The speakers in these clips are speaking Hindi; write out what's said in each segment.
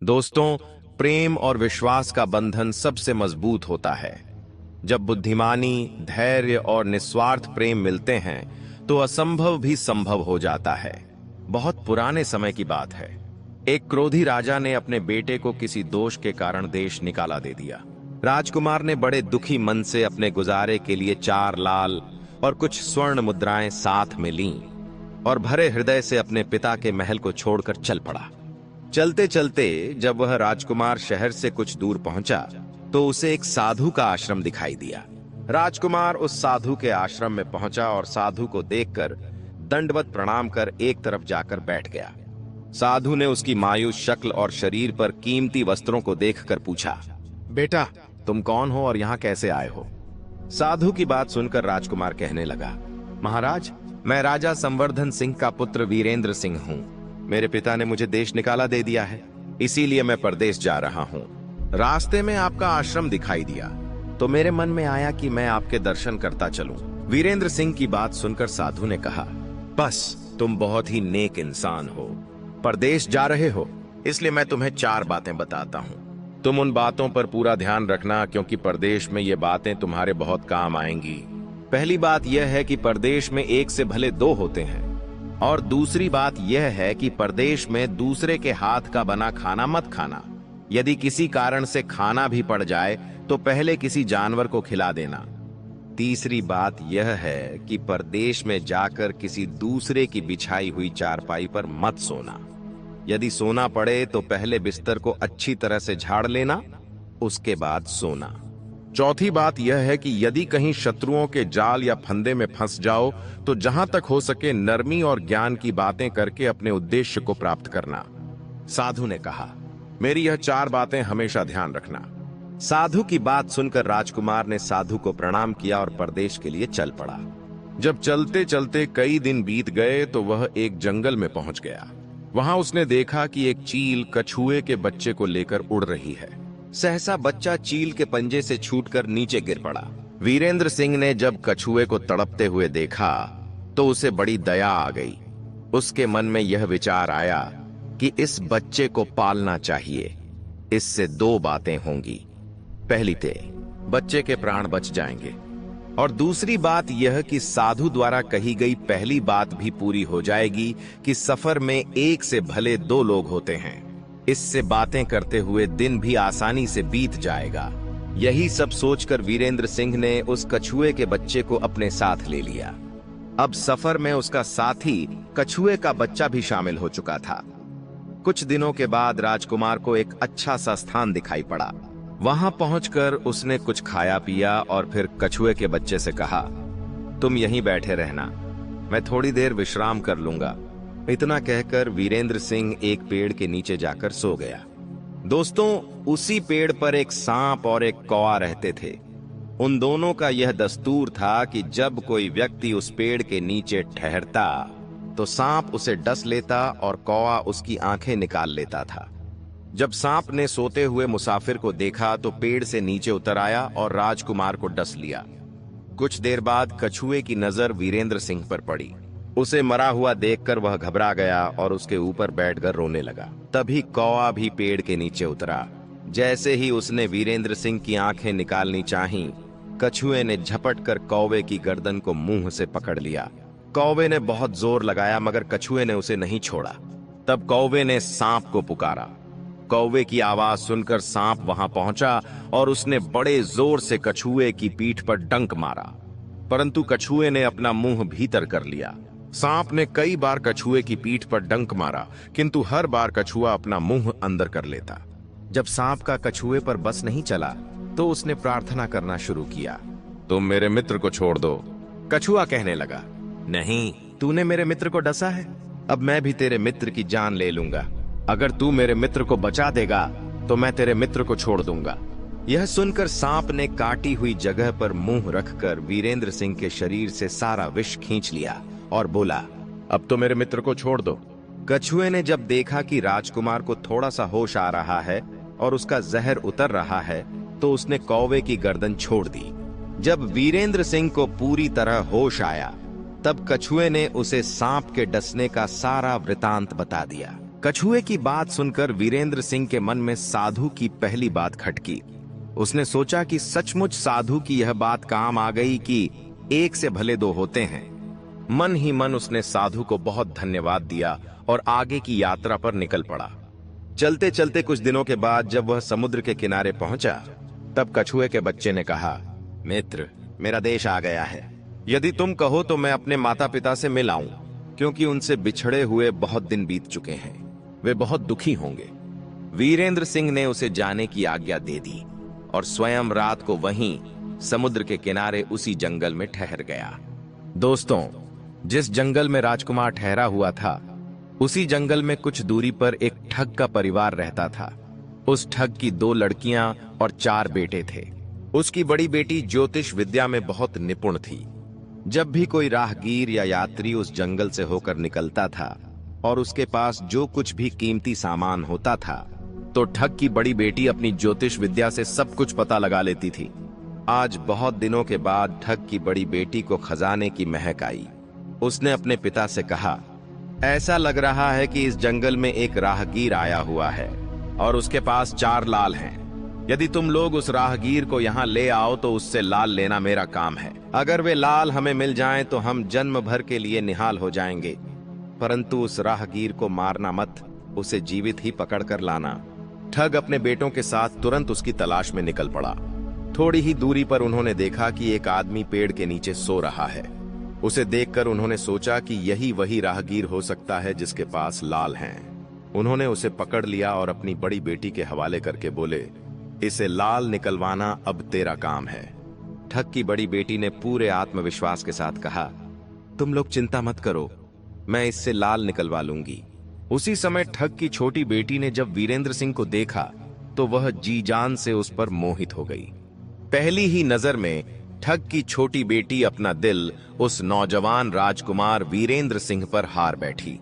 दोस्तों, प्रेम और विश्वास का बंधन सबसे मजबूत होता है। जब बुद्धिमानी, धैर्य और निस्वार्थ प्रेम मिलते हैं तो असंभव भी संभव हो जाता है। बहुत पुराने समय की बात है। एक क्रोधी राजा ने अपने बेटे को किसी दोष के कारण देश निकाला दे दिया। राजकुमार ने बड़े दुखी मन से अपने गुजारे के लिए 4 लाल और कुछ स्वर्ण मुद्राएं साथ में लीं और भरे हृदय से अपने पिता के महल को छोड़कर चल पड़ा। चलते चलते जब वह राजकुमार शहर से कुछ दूर पहुंचा तो उसे एक साधु का आश्रम दिखाई दिया। राजकुमार उस साधु के आश्रम में पहुंचा और साधु को देखकर दंडवत प्रणाम कर एक तरफ जाकर बैठ गया। साधु ने उसकी मायूस शक्ल और शरीर पर कीमती वस्त्रों को देखकर पूछा, बेटा, तुम कौन हो और यहाँ कैसे आए हो? साधु की बात सुनकर राजकुमार कहने लगा, महाराज, मैं राजा संवर्धन सिंह का पुत्र वीरेंद्र सिंह हूँ। मेरे पिता ने मुझे देश निकाला दे दिया है, इसीलिए मैं परदेश जा रहा हूँ। रास्ते में आपका आश्रम दिखाई दिया तो मेरे मन में आया कि मैं आपके दर्शन करता चलूं। वीरेंद्र सिंह की बात सुनकर साधु ने कहा, बस तुम बहुत ही नेक इंसान हो। परदेश जा रहे हो, इसलिए मैं तुम्हें 4 बातें बताता हूँ। तुम उन बातों पर पूरा ध्यान रखना, क्योंकि परदेश में ये बातें तुम्हारे बहुत काम आएंगी। पहली बात यह है कि परदेश में एक से भले 2 होते हैं, और दूसरी बात यह है कि परदेश में दूसरे के हाथ का बना खाना मत खाना। यदि किसी कारण से खाना भी पड़ जाए तो पहले किसी जानवर को खिला देना। तीसरी बात यह है कि परदेश में जाकर किसी दूसरे की बिछाई हुई चारपाई पर मत सोना। यदि सोना पड़े तो पहले बिस्तर को अच्छी तरह से झाड़ लेना, उसके बाद सोना। चौथी बात यह है कि यदि कहीं शत्रुओं के जाल या फंदे में फंस जाओ तो जहां तक हो सके नरमी और ज्ञान की बातें करके अपने उद्देश्य को प्राप्त करना। साधु ने कहा, मेरी यह 4 बातें हमेशा ध्यान रखना। साधु की बात सुनकर राजकुमार ने साधु को प्रणाम किया और परदेश के लिए चल पड़ा। जब चलते चलते कई दिन बीत गए तो वह एक जंगल में पहुंच गया। वहां उसने देखा कि एक चील कछुए के बच्चे को लेकर उड़ रही है। सहसा बच्चा चील के पंजे से छूटकर नीचे गिर पड़ा। वीरेंद्र सिंह ने जब कछुए को तड़पते हुए देखा तो उसे बड़ी दया आ गई। उसके मन में यह विचार आया कि इस बच्चे को पालना चाहिए। इससे 2 बातें होंगी। पहली ते बच्चे के प्राण बच जाएंगे, और दूसरी बात यह कि साधु द्वारा कही गई पहली बात भी पूरी हो जाएगी कि सफर में एक से भले 2 लोग होते हैं। इससे बातें करते हुए दिन भी आसानी से बीत जाएगा। यही सब सोचकर वीरेंद्र सिंह ने उस कछुए के बच्चे को अपने साथ ले लिया। अब सफर में उसका साथी कछुए का बच्चा भी शामिल हो चुका था। कुछ दिनों के बाद राजकुमार को एक अच्छा सा स्थान दिखाई पड़ा। वहां पहुंचकर उसने कुछ खाया पिया और फिर कछुए के बच्चे से कहा, तुम यहीं बैठे रहना, मैं थोड़ी देर विश्राम कर लूंगा। इतना कहकर वीरेंद्र सिंह एक पेड़ के नीचे जाकर सो गया। दोस्तों, उसी पेड़ पर एक सांप और एक कौवा रहते थे। उन दोनों का यह दस्तूर था कि जब कोई व्यक्ति उस पेड़ के नीचे ठहरता तो सांप उसे डस लेता और कौवा उसकी आंखें निकाल लेता था। जब सांप ने सोते हुए मुसाफिर को देखा तो पेड़ से नीचे उतर आया और राजकुमार को डस लिया। कुछ देर बाद कछुए की नजर वीरेंद्र सिंह पर पड़ी। उसे मरा हुआ देखकर वह घबरा गया और उसके ऊपर बैठकर रोने लगा। तभी कौवा भी पेड़ के नीचे उतरा। जैसे ही उसने वीरेंद्र सिंह की आंखें निकालनी चाहीं, कछुए ने झपट कर कौवे की गर्दन को मुंह से पकड़ लिया। कौवे ने बहुत जोर लगाया मगर कछुए ने उसे नहीं छोड़ा। तब कौवे ने सांप को पुकारा। कौवे की आवाज सुनकर सांप वहां पहुंचा और उसने बड़े जोर से कछुए की पीठ पर डंक मारा, परंतु कछुए ने अपना मुंह भीतर कर लिया। सांप ने कई बार कछुए की पीठ पर डंक मारा, किंतु हर बार कछुआ अपना मुंह अंदर कर लेता। जब सांप का कछुए पर बस नहीं चला तो उसने प्रार्थना करना शुरू किया, तुम मेरे मित्र को छोड़ दो। कछुआ कहने लगा, नहीं, तूने मेरे मित्र को डसा है, अब मैं भी तेरे मित्र की जान ले लूंगा। अगर तू मेरे मित्र को बचा देगा तो मैं तेरे मित्र को छोड़ दूंगा। यह सुनकर सांप ने काटी हुई जगह पर मुंह रखकर वीरेंद्र सिंह के शरीर से सारा विष खींच लिया और बोला, अब तो मेरे मित्र को छोड़ दो। कछुए ने जब देखा कि राजकुमार को थोड़ा सा होश आ रहा है और उसका जहर उतर रहा है तो उसने कौवे की गर्दन छोड़ दी। जब वीरेंद्र सिंह को पूरी तरह होश आया तब कछुए ने उसे सांप के डसने का सारा वृतांत बता दिया। कछुए की बात सुनकर वीरेंद्र सिंह के मन में साधु की पहली बात खटकी। उसने सोचा कि सचमुच साधु की यह बात काम आ गई कि एक से भले दो होते हैं। मन ही मन उसने साधु को बहुत धन्यवाद दिया और आगे की यात्रा पर निकल पड़ा। चलते चलते कुछ दिनों के बाद जब वह समुद्र के किनारे पहुंचा, तब कछुए के बच्चे ने कहा, मित्र, मेरा देश आ गया है। यदि तुम कहो तो मैं अपने माता पिता से मिल आऊं, क्योंकि उनसे बिछड़े हुए बहुत दिन बीत चुके हैं। वे बहुत दुखी होंगे। वीरेंद्र सिंह ने उसे जाने की आज्ञा दे दी और स्वयं रात को वहीं समुद्र के किनारे उसी जंगल में ठहर गया। दोस्तों, जिस जंगल में राजकुमार ठहरा हुआ था, उसी जंगल में कुछ दूरी पर एक ठग का परिवार रहता था। उस ठग की 2 लड़कियां और 4 बेटे थे। उसकी बड़ी बेटी ज्योतिष विद्या में बहुत निपुण थी। जब भी कोई राहगीर या यात्री उस जंगल से होकर निकलता था और उसके पास जो कुछ भी कीमती सामान होता था, तो ठग की बड़ी बेटी अपनी ज्योतिष विद्या से सब कुछ पता लगा लेती थी। आज बहुत दिनों के बाद ठग की बड़ी बेटी को खजाने की महक आई। उसने अपने पिता से कहा, ऐसा लग रहा है कि इस जंगल में एक राहगीर आया हुआ है और उसके पास 4 लाल हैं। यदि तुम लोग उस राहगीर को यहाँ ले आओ तो उससे लाल लेना मेरा काम है। अगर वे लाल हमें मिल जाएं तो हम जन्म भर के लिए निहाल हो जाएंगे। परंतु उस राहगीर को मारना मत, उसे जीवित ही पकड़ कर लाना। ठग अपने बेटों के साथ तुरंत उसकी तलाश में निकल पड़ा। थोड़ी ही दूरी पर उन्होंने देखा कि एक आदमी पेड़ के नीचे सो रहा है। उसे देखकर उन्होंने सोचा कि यही वही राहगीर हो सकता है जिसके पास लाल हैं। उन्होंने उसे पकड़ लिया और अपनी बड़ी बेटी के हवाले करके बोले, इसे लाल निकलवाना अब तेरा काम है। ठग की बड़ी बेटी ने पूरे आत्मविश्वास के साथ कहा, तुम लोग चिंता मत करो, मैं इससे लाल निकलवा लूंगी। उसी समय ठग की छोटी बेटी ने जब वीरेंद्र सिंह को देखा तो वह जी जान से उस पर मोहित हो गई। पहली ही नजर में ठग की छोटी बेटी अपना दिल उस नौजवान राजकुमार वीरेंद्र सिंह पर हार बैठी।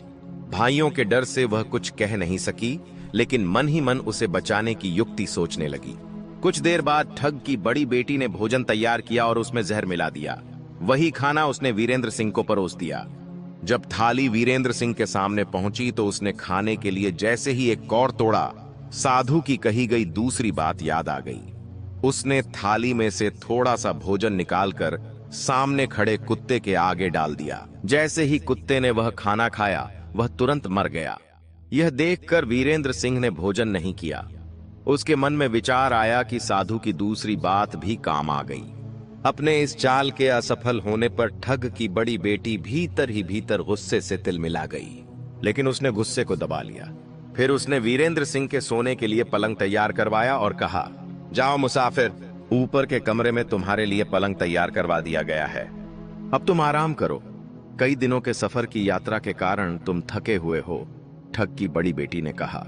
भाइयों के डर से वह कुछ कह नहीं सकी, लेकिन मन ही मन उसे बचाने की युक्ति सोचने लगी। कुछ देर बाद ठग की बड़ी बेटी ने भोजन तैयार किया और उसमें जहर मिला दिया। वही खाना उसने वीरेंद्र सिंह को परोस दिया। जब थाली वीरेंद्र सिंह के सामने पहुंची तो उसने खाने के लिए जैसे ही एक कौर तोड़ा, साधु की कही गई दूसरी बात याद आ गई। उसने थाली में से थोड़ा सा भोजन निकालकर सामने खड़े कुत्ते के आगे डाल दिया। जैसे ही कुत्ते ने वह खाना खाया, वह तुरंत मर गया। यह देखकर वीरेंद्र सिंह ने भोजन नहीं किया। उसके मन में विचार आया कि साधु की दूसरी बात भी काम आ गई। अपने इस चाल के असफल होने पर ठग की बड़ी बेटी भीतर ही भीतर गुस्से से तिलमिला गई, लेकिन उसने गुस्से को दबा लिया। फिर उसने वीरेंद्र सिंह के सोने के लिए पलंग तैयार करवाया और कहा, जाओ मुसाफिर, ऊपर के कमरे में तुम्हारे लिए पलंग तैयार करवा दिया गया है। अब तुम आराम करो। कई दिनों के सफर की यात्रा के कारण तुम थके हुए हो, ठग की बड़ी बेटी ने कहा।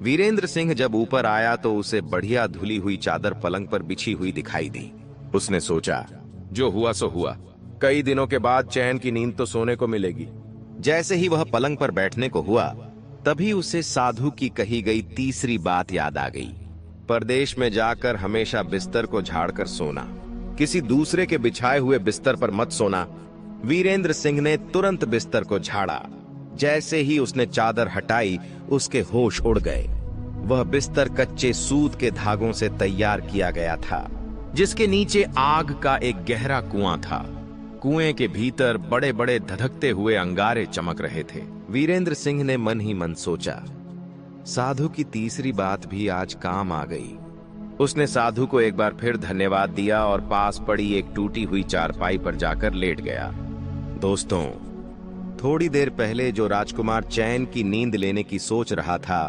वीरेंद्र सिंह जब ऊपर आया तो उसे बढ़िया धुली हुई चादर पलंग पर बिछी हुई दिखाई दी। उसने सोचा, जो हुआ सो हुआ, कई दिनों के बाद चैन की नींद तो सोने को मिलेगी। जैसे ही वह पलंग पर बैठने को हुआ, तभी उसे साधु की कही गई तीसरी बात याद आ गई। परदेश में जाकर हमेशा बिस्तर को झाड़कर सोना, किसी दूसरे के बिछाए हुए बिस्तर पर मत सोना। वीरेंद्र सिंह ने तुरंत बिस्तर को झाड़ा। जैसे ही उसने चादर हटाई, उसके होश उड़ गए। वह बिस्तर कच्चे सूत के धागों से तैयार किया गया था, जिसके नीचे आग का एक गहरा कुआं था। कुएं के भीतर बड़े बड़े धधकते हुए अंगारे चमक रहे थे। वीरेंद्र सिंह ने मन ही मन सोचा, साधु की तीसरी बात भी आज काम आ गई। उसने साधु को एक बार फिर धन्यवाद दिया और पास पड़ी एक टूटी हुई चारपाई पर जाकर लेट गया। दोस्तों, थोड़ी देर पहले जो राजकुमार चैन की नींद लेने की सोच रहा था,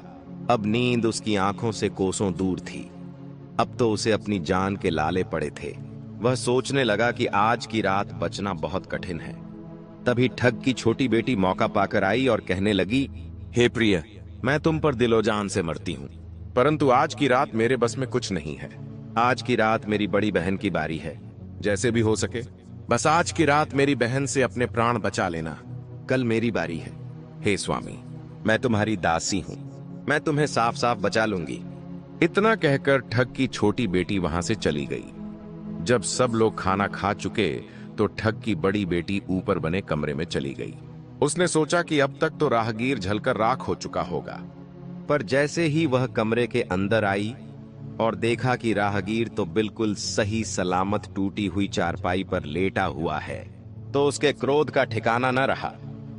अब नींद उसकी आंखों से कोसों दूर थी। अब तो उसे अपनी जान के लाले पड़े थे। वह सोचने लगा कि आज की रात बचना बहुत कठिन है। तभी ठग की छोटी बेटी मौका पाकर आई और कहने लगी, हे प्रिय, मैं तुम पर दिलो जान से मरती हूँ, परंतु आज की रात मेरे बस में कुछ नहीं है। आज की रात मेरी बड़ी बहन की बारी है। जैसे भी हो सके, बस आज की रात मेरी बहन से अपने प्राण बचा लेना। कल मेरी बारी है। हे स्वामी, मैं तुम्हारी दासी हूँ, मैं तुम्हें साफ साफ बचा लूंगी। इतना कहकर ठग की छोटी बेटी वहां से चली गई। जब सब लोग खाना खा चुके तो ठग की बड़ी बेटी ऊपर बने कमरे में चली गई। उसने सोचा कि अब तक तो राहगीर जलकर राख हो चुका होगा, पर जैसे ही वह कमरे के अंदर आई और देखा कि राहगीर तो बिल्कुल सही सलामत टूटी हुई चारपाई पर लेटा हुआ है, तो उसके क्रोध का ठिकाना न रहा।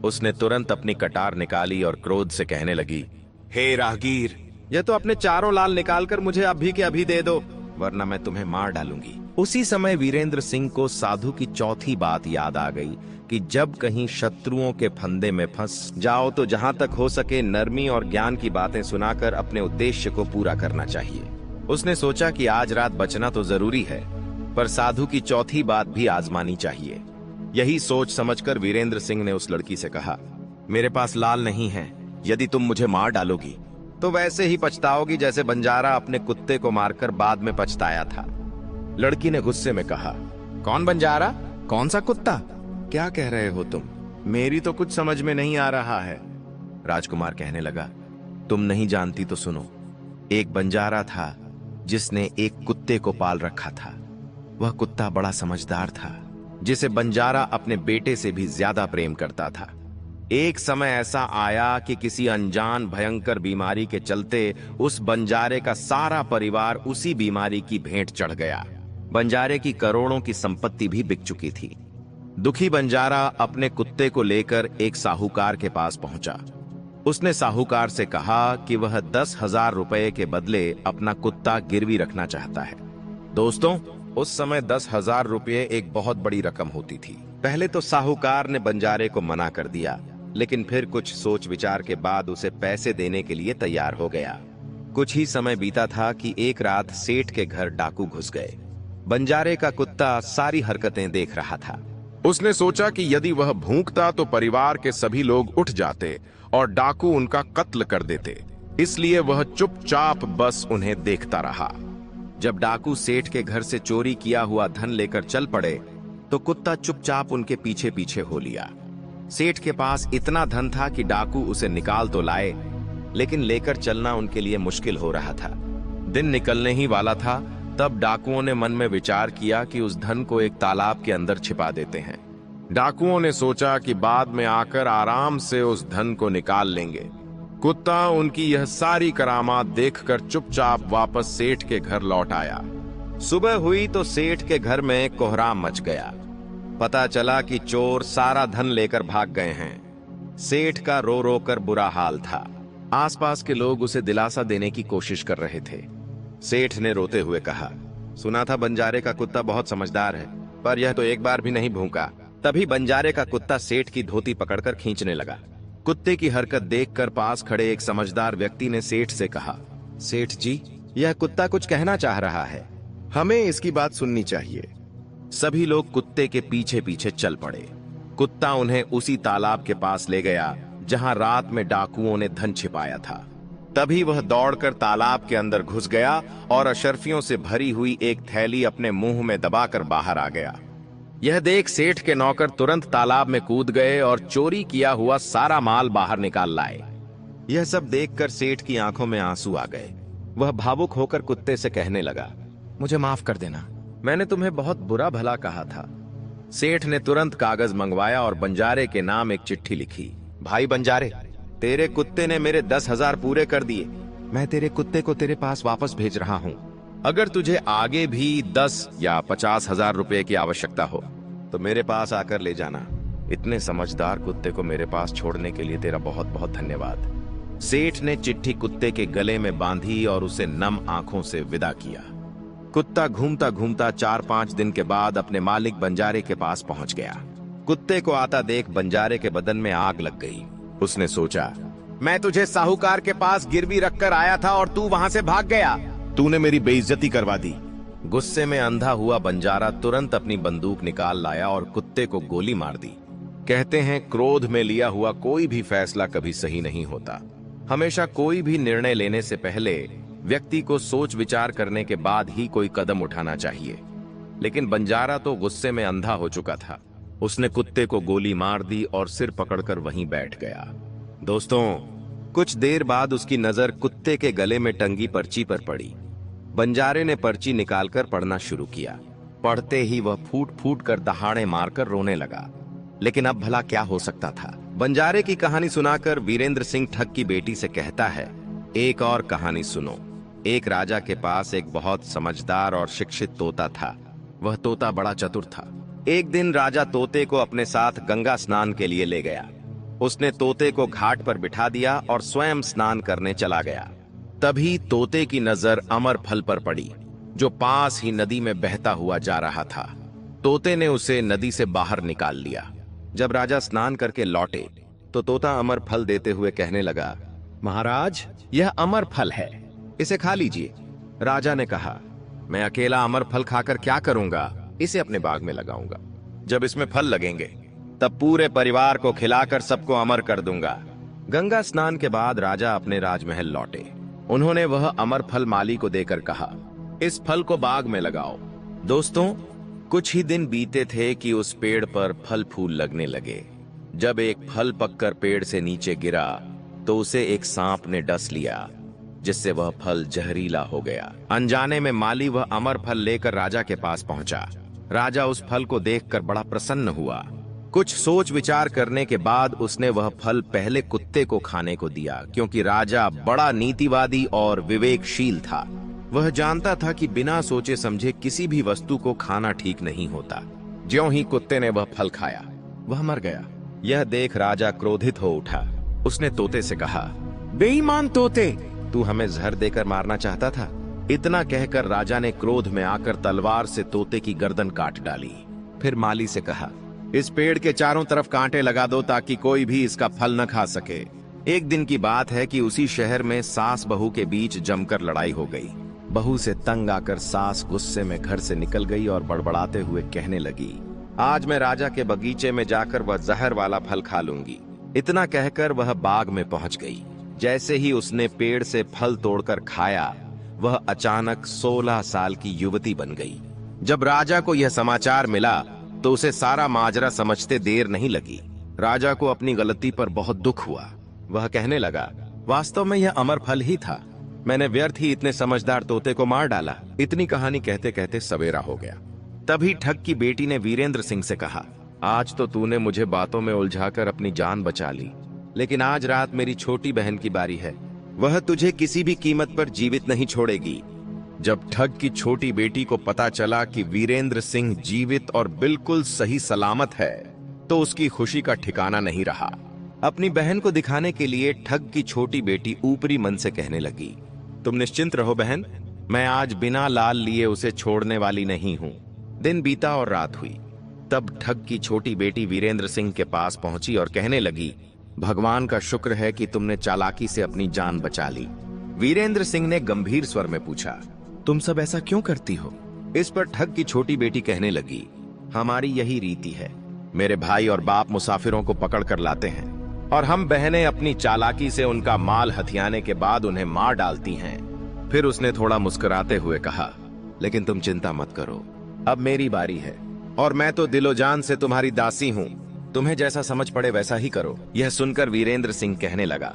उसने तुरंत अपनी कटार निकाली और क्रोध से कहने लगी, हे राहगीर, यह तो अपने चारों लाल निकालकर मुझे अभी के अभी दे दो, वरना मैं तुम्हें मार डालूंगी। उसी समय वीरेंद्र सिंह को साधु की चौथी बात याद आ गई कि जब कहीं शत्रुओं के फंदे में फंस जाओ तो जहां तक हो सके नरमी और ज्ञान की बातें सुनाकर अपने उद्देश्य को पूरा करना चाहिए। उसने सोचा कि आज रात बचना तो जरूरी है, पर साधु की चौथी बात भी आजमानी चाहिए। यही सोच समझकर वीरेंद्र सिंह ने उस लड़की से कहा, मेरे पास लाल नहीं है, यदि तुम मुझे मार डालोगी तो वैसे ही पछताओगी जैसे बंजारा अपने कुत्ते को मारकर बाद में पछताया था। लड़की ने गुस्से में कहा, कौन बंजारा, कौन सा कुत्ता, क्या कह रहे हो तुम, मेरी तो कुछ समझ में नहीं आ रहा है। राजकुमार कहने लगा, तुम नहीं जानती तो सुनो। एक बंजारा था जिसने एक कुत्ते को पाल रखा था। वह कुत्ता बड़ा समझदार था, जिसे बंजारा अपने बेटे से भी ज्यादा प्रेम करता था। एक समय ऐसा आया कि किसी अनजान भयंकर बीमारी के चलते उस बंजारे का सारा परिवार उसी बीमारी की भेंट चढ़ गया। बंजारे की करोड़ों की संपत्ति भी बिक चुकी थी। दुखी बंजारा अपने कुत्ते को लेकर एक साहूकार के पास पहुंचा। उसने साहूकार से कहा कि वह 10,000 रुपए के बदले अपना कुत्ता गिरवी रखना चाहता है। दोस्तों, उस समय 10,000 रुपये एक बहुत बड़ी रकम होती थी। पहले तो साहूकार ने बंजारे को मना कर दिया, लेकिन फिर कुछ सोच विचार के बाद उसे पैसे देने के लिए तैयार हो गया। कुछ ही समय बीता था कि एक रात सेठ के घर डाकू घुस गए। बंजारे का कुत्ता सारी हरकतें देख रहा था। उसने सोचा कि यदि वह भूंकता तो परिवार के सभी लोग उठ जाते और डाकू उनका कत्ल कर देते, इसलिए वह चुपचाप बस उन्हें देखता रहा। जब डाकू सेठ के घर से चोरी किया हुआ धन लेकर चल पड़े तो कुत्ता चुपचाप उनके पीछे पीछे हो लिया। सेठ के पास इतना धन था कि डाकू उसे निकाल तो लाए, लेकिन लेकर चलना उनके लिए मुश्किल हो रहा था। दिन निकलने ही वाला था, तब डाकुओं ने मन में विचार किया कि उस धन को एक तालाब के अंदर छिपा देते हैं। डाकुओं ने सोचा कि बाद में आकर आराम से उस धन को निकाल लेंगे। कुत्ता उनकी यह सारी करामात देखकर चुपचाप वापस सेठ के घर लौट आया। सुबह हुई तो सेठ के घर में कोहराम मच गया। पता चला कि चोर सारा धन लेकर भाग गए हैं। सेठ का रो रो कर बुरा हाल था। आसपास के लोग उसे दिलासा देने की कोशिश कर रहे थे। सेठ ने रोते हुए कहा, सुना था बंजारे का कुत्ता बहुत समझदार है, पर यह तो एक बार भी नहीं भूखा। तभी बंजारे का कुत्ता सेठ की धोती पकड़कर खींचने लगा। कुत्ते की हरकत देखकर पास खड़े एक समझदार व्यक्ति ने सेठ से कहा, सेठ जी, यह कुत्ता कुछ कहना चाह रहा है, हमें इसकी बात सुननी चाहिए। सभी लोग कुत्ते के पीछे पीछे चल पड़े। कुत्ता उन्हें उसी तालाब के पास ले गया जहां रात में डाकुओं ने धन छिपाया था। तभी वह दौड़कर तालाब के अंदर घुस गया और अशर्फियों से भरी हुई एक थैली अपने मुंह में दबाकर बाहर आ गया। यह देख सेठ के नौकर तुरंत तालाब में कूद गए और चोरी किया हुआ सारा माल बाहर निकाल लाए। यह सब देखकर सेठ की आंखों में आंसू आ गए। वह भावुक होकर कुत्ते से कहने लगा, मुझे माफ कर देना, मैंने तुम्हें बहुत बुरा भला कहा था। सेठ ने तुरंत कागज मंगवाया और बंजारे के नाम एक चिट्ठी लिखी। भाई बंजारे, तेरे कुत्ते ने मेरे 10,000 पूरे कर दिए। मैं तेरे कुत्ते को तेरे पास वापस भेज रहा हूँ। अगर तुझे आगे भी 10 या 50,000 रुपए की आवश्यकता हो तो मेरे पास आकर ले जाना। इतने समझदार कुत्ते को मेरे पास छोड़ने के लिए तेरा बहुत बहुत धन्यवाद। सेठ ने चिट्ठी कुत्ते के गले में बांधी और उसे नम आंखों से विदा किया। कुत्ता घूमता घूमता 4-5 दिन के बाद अपने मालिक बंजारे के पास पहुंच गया। कुत्ते को आता देख बंजारे के बदन में आग लग गई। उसने सोचा, मैं तुझे साहूकार के पास गिरवी रखकर आया था और तू वहां से भाग गया। तूने मेरी बेइज्जती करवा दी। गुस्से में अंधा हुआ बंजारा तुरंत अपनी बंदूक निकाल लाया और कुत्ते को गोली मार दी। कहते हैं, क्रोध में लिया हुआ कोई भी फैसला कभी सही नहीं होता। हमेशा कोई भी निर्णय लेने से पहले व्यक्ति को सोच विचार करने के बाद ही कोई कदम उठाना चाहिए। लेकिन बंजारा तो गुस्से में अंधा हो चुका था। उसने कुत्ते को गोली मार दी और सिर पकड़कर वहीं बैठ गया। दोस्तों, कुछ देर बाद उसकी नजर कुत्ते के गले में टंगी पर्ची पर पड़ी। बंजारे ने पर्ची निकालकर पढ़ना शुरू किया। पढ़ते ही वह फूट फूट कर दहाड़े मारकर रोने लगा। लेकिन अब भला क्या हो सकता था। बंजारे की कहानी सुनाकर वीरेंद्र सिंह ठग की बेटी से कहता है, एक और कहानी सुनो। एक राजा के पास एक बहुत समझदार और शिक्षित तोता था। वह तोता बड़ा चतुर था। एक दिन राजा तोते को अपने साथ गंगा स्नान के लिए ले गया। उसने तोते को घाट पर बिठा दिया और स्वयं स्नान करने चला गया। तभी तोते की नजर अमर फल पर पड़ी, जो पास ही नदी में बहता हुआ जा रहा था। तोते ने उसे नदी से बाहर निकाल लिया। जब राजा स्नान करके लौटे तो तोता अमर फल देते हुए कहने लगा, महाराज, यह अमर फल है, इसे खा लीजिए। राजा ने कहा, मैं अकेला अमर फल खाकर क्या करूंगा, इसे अपने बाग में लगाऊंगा। जब इसमें फल लगेंगे तब पूरे परिवार को खिलाकर सबको अमर कर दूंगा। गंगा स्नान के बाद राजा अपने राजमहल लौटे। उन्होंने वह अमर फल माली को देकर कहा, इस फल को बाग में लगाओ। दोस्तों, कुछ ही दिन बीते थे कि उस पेड़ पर फल फूल लगने लगे। जब एक फल पककर पेड़ से नीचे गिरा तो उसे एक सांप ने डस लिया, जिससे वह फल जहरीला हो गया। अनजाने में माली वह अमर फल लेकर राजा के पास पहुंचा। राजा उस फल को देखकर बड़ा प्रसन्न हुआ। कुछ सोच विचार करने के बाद उसने वह फल पहले कुत्ते को खाने को दिया, क्योंकि राजा बड़ा नीतिवादी और विवेकशील था। वह जानता था कि बिना सोचे समझे किसी भी वस्तु को खाना ठीक नहीं होता। ज्यों ही कुत्ते ने वह फल खाया, वह मर गया। यह देख राजा क्रोधित हो उठा। उसने तोते से कहा, बेईमान तोते, तू हमें जहर देकर मारना चाहता था। इतना कहकर राजा ने क्रोध में आकर तलवार से तोते की गर्दन काट डाली। फिर माली से कहा, इस पेड़ के चारों तरफ कांटे लगा दो ताकि कोई भी इसका फल न खा सके। एक दिन की बात है कि उसी शहर में सास बहू के बीच जमकर लड़ाई हो गई। बहू से तंग आकर सास गुस्से में घर से निकल गई और बड़बड़ाते हुए कहने लगी, आज मैं राजा के बगीचे में जाकर वह जहर वाला फल खा लूंगी। इतना कहकर वह बाग में पहुंच गई। जैसे ही उसने पेड़ से फल तोड़कर खाया, वह अचानक 16 साल की युवती बन गई। जब राजा को यह समाचार मिला तो उसे सारा माजरा समझते देर नहीं लगी। राजा को अपनी गलती पर बहुत दुख हुआ। वह कहने लगा, वास्तव में यह अमर फल ही था। मैंने व्यर्थ ही इतने समझदार तोते को मार डाला। इतनी कहानी कहते कहते सवेरा हो गया। तभी ठग की बेटी ने वीरेंद्र सिंह से कहा, आज तो तूने मुझे बातों में उलझाकर अपनी जान बचा ली, लेकिन आज रात मेरी छोटी बहन की बारी है। वह तुझे किसी भी कीमत पर जीवित नहीं छोड़ेगी। जब ठग की छोटी बेटी को पता चला कि वीरेंद्र सिंह जीवित और बिल्कुल सही सलामत है, तो उसकी खुशी का ठिकाना नहीं रहा। अपनी बहन को दिखाने के लिए ठग की छोटी बेटी ऊपरी मन से कहने लगी, तुम निश्चिंत रहो बहन, मैं आज बिना लाल लिए उसे छोड़ने वाली नहीं हूं। दिन बीता और रात हुई। तब ठग की छोटी बेटी वीरेंद्र सिंह के पास पहुंची और कहने लगी, भगवान का शुक्र है कि तुमने चालाकी से अपनी जान बचा ली। वीरेंद्र सिंह ने गंभीर स्वर में पूछा, तुम सब ऐसा क्यों करती हो? इस पर ठग की छोटी बेटी कहने लगी, हमारी यही रीति है। मेरे भाई और बाप मुसाफिरों को पकड़ कर लाते हैं और हम बहनें अपनी चालाकी से उनका माल हथियाने के बाद उन्हें मार डालती हैं। फिर उसने थोड़ा मुस्कुराते हुए कहा, लेकिन तुम चिंता मत करो, अब मेरी बारी है और मैं तो दिलो जान से तुम्हारी दासी हूँ। तुम्हें जैसा समझ पड़े वैसा ही करो। यह सुनकर वीरेंद्र सिंह कहने लगा,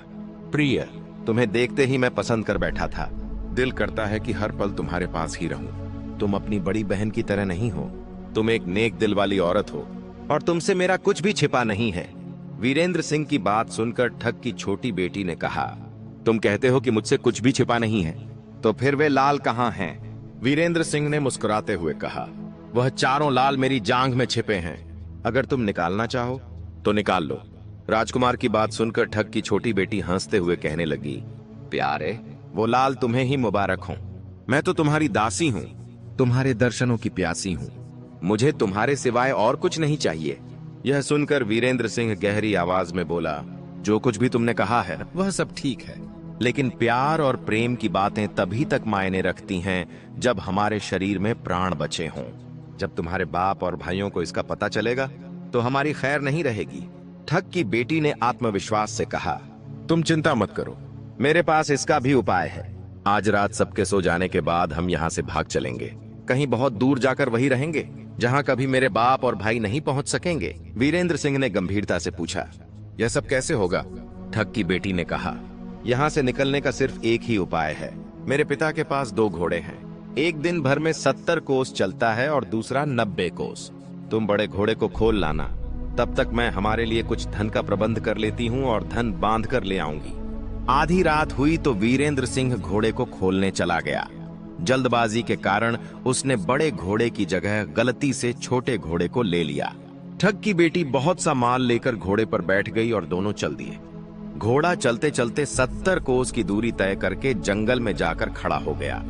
प्रिय, तुम्हें देखते ही मैं पसंद कर बैठा था। दिल करता है कि हर पल तुम्हारे पास ही रहूं। तुम अपनी बड़ी बहन की तरह नहीं हो, तुम एक नेक दिल वाली औरत हो और तुमसे मेरा कुछ भी छिपा नहीं है। वीरेंद्र सिंह की बात सुनकर ठग की छोटी बेटी ने कहा, तुम कहते हो कि मुझसे कुछ भी छिपा नहीं है, तो फिर वे लाल कहाँ हैं? वीरेंद्र सिंह ने मुस्कुराते हुए कहा, वह चारों लाल मेरी जांघ में छिपे हैं। अगर तुम निकालना चाहो तो निकाल लो। राजकुमार की बात सुनकर ठग की छोटी बेटी हंसते हुए कहने लगी, प्यारे, वो लाल तुम्हें ही मुबारक हो। मैं तो तुम्हारी दासी हूँ, तुम्हारे दर्शनों की प्यासी हूँ। मुझे तुम्हारे सिवाय और कुछ नहीं चाहिए। यह सुनकर वीरेंद्र सिंह गहरी आवाज में बोला, जो कुछ भी तुमने कहा है वह सब ठीक है, लेकिन प्यार और प्रेम की बातें तभी तक मायने रखती हैं जब हमारे शरीर में प्राण बचे हों। जब तुम्हारे बाप और भाइयों को इसका पता चलेगा तो हमारी खैर नहीं रहेगी। ठग की बेटी ने आत्मविश्वास से कहा, तुम चिंता मत करो, मेरे पास इसका भी उपाय है। आज रात सबके सो जाने के बाद हम यहाँ से भाग चलेंगे। कहीं बहुत दूर जाकर वहीं रहेंगे जहाँ कभी मेरे बाप और भाई नहीं पहुँच सकेंगे। वीरेंद्र सिंह ने गंभीरता से पूछा, यह सब कैसे होगा? ठग की बेटी ने कहा, यहाँ से निकलने का सिर्फ एक ही उपाय है। मेरे पिता के पास 2 घोड़े हैं, एक दिन भर में 70 कोस चलता है और दूसरा 90 कोस। तुम बड़े घोड़े को खोल लाना तब तक मैं हमारे लिए कुछ धन का प्रबंध कर लेती हूँ और धन बांध कर ले आऊंगी। आधी रात हुई तो वीरेंद्र सिंह घोड़े को खोलने चला गया। जल्दबाजी के कारण उसने बड़े घोड़े की जगह गलती से छोटे घोड़े को ले लिया। ठग की बेटी बहुत सा माल लेकर घोड़े पर बैठ गई और दोनों चल दिए। घोड़ा चलते चलते 70 कोस की दूरी तय करके जंगल में जाकर खड़ा हो गया।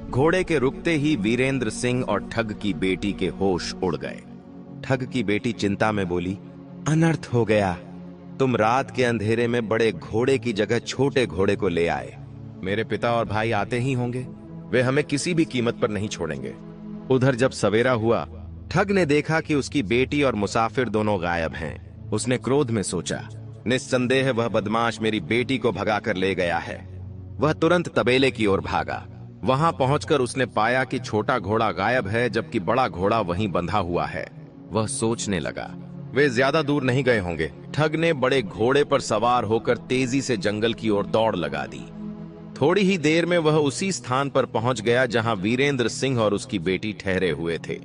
घोड़े के रुकते ही वीरेंद्र सिंह और ठग की बेटी के होश उड़ गए। ठग की बेटी चिंता में बोली, अनर्थ हो गया। तुम रात के अंधेरे में बड़े घोड़े की जगह छोटे घोड़े को ले आए। मेरे पिता और भाई आते ही होंगे, वे हमें किसी भी कीमत पर नहीं छोड़ेंगे। उधर जब सवेरा हुआ, ठग ने देखा कि उसकी बेटी और मुसाफिर दोनों गायब हैं। उसने क्रोध में सोचा, निस्संदेह वह बदमाश मेरी बेटी को भगा कर ले गया है। वह तुरंत तबेले की ओर भागा। वहां पहुंचकर उसने पाया कि छोटा घोड़ा गायब है जबकि बड़ा घोड़ा वहीं बंधा हुआ है। वह सोचने लगा, वे ज्यादा दूर नहीं गए होंगे। ठग ने बड़े घोड़े पर सवार होकर तेजी से जंगल की ओर दौड़ लगा दी। थोड़ी ही देर में वह उसी स्थान पर पहुंच गया जहां वीरेंद्र सिंह और उसकी बेटी ठहरे हुए थे।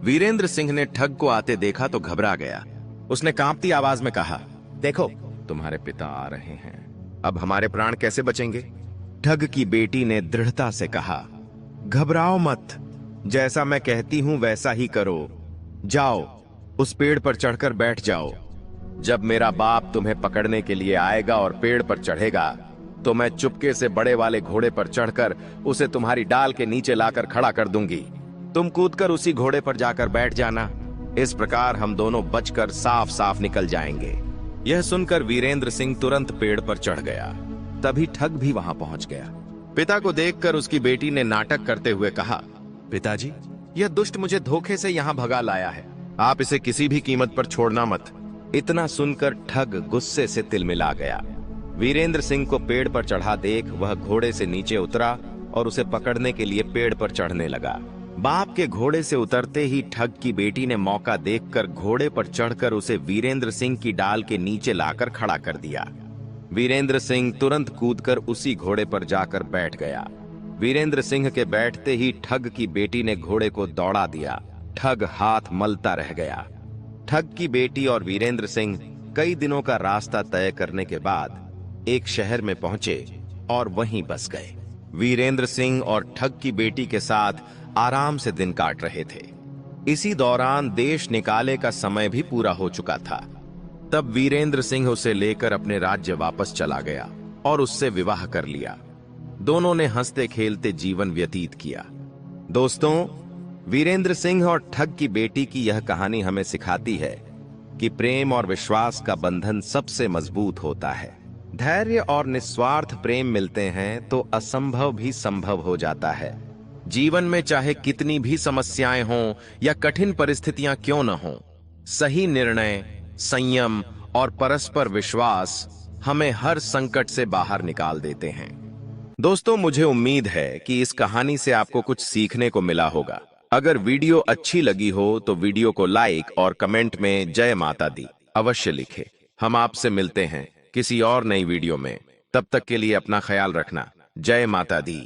वीरेंद्र सिंह ने ठग को आते देखा तो घबरा गया। उसने कांपती आवाज में कहा, देखो, तुम्हारे पिता आ रहे हैं। अब हमारे प्राण कैसे बचेंगे? ठग की बेटी ने दृढ़ता से कहा, घबराओ मत, जैसा मैं कहती हूं वैसा ही करो। जाओ, उस पेड़ पर चढ़कर बैठ जाओ। जब मेरा बाप तुम्हें पकड़ने के लिए आएगा और पेड़ पर चढ़ेगा तो मैं चुपके से बड़े वाले घोड़े पर चढ़कर उसे तुम्हारी डाल के नीचे लाकर खड़ा कर दूंगी। तुम कूदकर उसी घोड़े पर जाकर बैठ जाना। इस प्रकार हम दोनों बचकर साफ साफ निकल जाएंगे। यह सुनकर वीरेंद्र सिंह तुरंत पेड़ पर चढ़ गया। तभी ठग भी वहां पहुंच गया। पिता को देखकर उसकी बेटी ने नाटक करते हुए कहा, पिताजी, यह दुष्ट मुझे धोखे से यहाँ भगा लाया है। आप इसे किसी भी कीमत पर छोड़ना मत। इतना सुनकर ठग गुस्से से तिलमिला गया। वीरेंद्र सिंह को पेड़ पर चढ़ा देख वह घोड़े से नीचे उतरा और उसे पकड़ने के लिए पेड़ पर चढ़ने लगा। बाप के घोड़े से उतरते ही ठग की बेटी ने मौका देखकर घोड़े पर चढ़कर उसे वीरेंद्र सिंह की डाल के नीचे लाकर खड़ा कर दिया। वीरेंद्र सिंह तुरंत कूदकर उसी घोड़े पर जाकर बैठ गया। वीरेंद्र सिंह के बैठते ही ठग की बेटी ने घोड़े को दौड़ा दिया। ठग हाथ मलता रह गया। ठग की बेटी और वीरेंद्र सिंह कई दिनों का रास्ता तय करने के बाद एक शहर में पहुंचे और वहीं बस गए। वीरेंद्र सिंह और ठग की बेटी के साथ आराम से दिन काट रहे थे। इसी दौरान देश निकाले का समय भी पूरा हो चुका था। तब वीरेंद्र सिंह उसे लेकर अपने राज्य वापस चला गया और उससे विवाह कर लिया। दोनों ने हंसते खेलते जीवन व्यतीत किया। दोस्तों, वीरेंद्र सिंह और ठग की बेटी की यह कहानी हमें सिखाती है कि प्रेम और विश्वास का बंधन सबसे मजबूत होता है। धैर्य और निस्वार्थ प्रेम मिलते हैं तो असंभव भी संभव हो जाता है। जीवन में चाहे कितनी भी समस्याएं हों या कठिन परिस्थितियां क्यों न हों, सही निर्णय, संयम और परस्पर विश्वास हमें हर संकट से बाहर निकाल देते हैं। दोस्तों, मुझे उम्मीद है कि इस कहानी से आपको कुछ सीखने को मिला होगा। अगर वीडियो अच्छी लगी हो तो वीडियो को लाइक और कमेंट में जय माता दी अवश्य लिखें। हम आपसे मिलते हैं किसी और नई वीडियो में। तब तक के लिए अपना ख्याल रखना। जय माता दी।